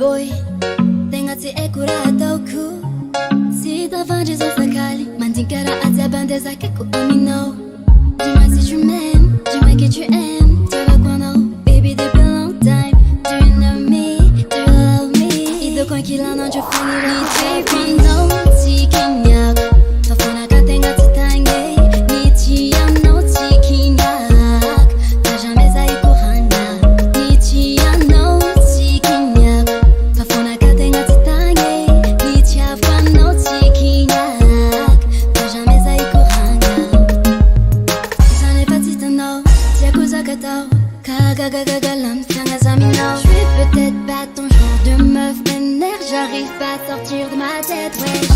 boy Tenga tsy haiko raha ataoko Tsy tafandrazy sakali Mandika raha ajiabandeza kaiku aminao Dis-moi si tu m'aimes, dis-moi que tu aimes Tiens quoi non, baby depuis long time Do you know me, do you love me Ido con chi la non c'è finire Baby no, si kinyak Tafuna ka tenga ti tange Ni ti no ti kinyak Ta jamais ai kuhanya Ni ti no ti kinyak Tafuna ka tenga ti tange Ni ti no ti kinyak Ta jamais ai kuhanya J'en ai pas dit no Yakuza katao Kagagagagalam Fianga zamino Je suis peut-être pas ton genre de meuf vénère J'arrive pas à sortir de ma tête, ouais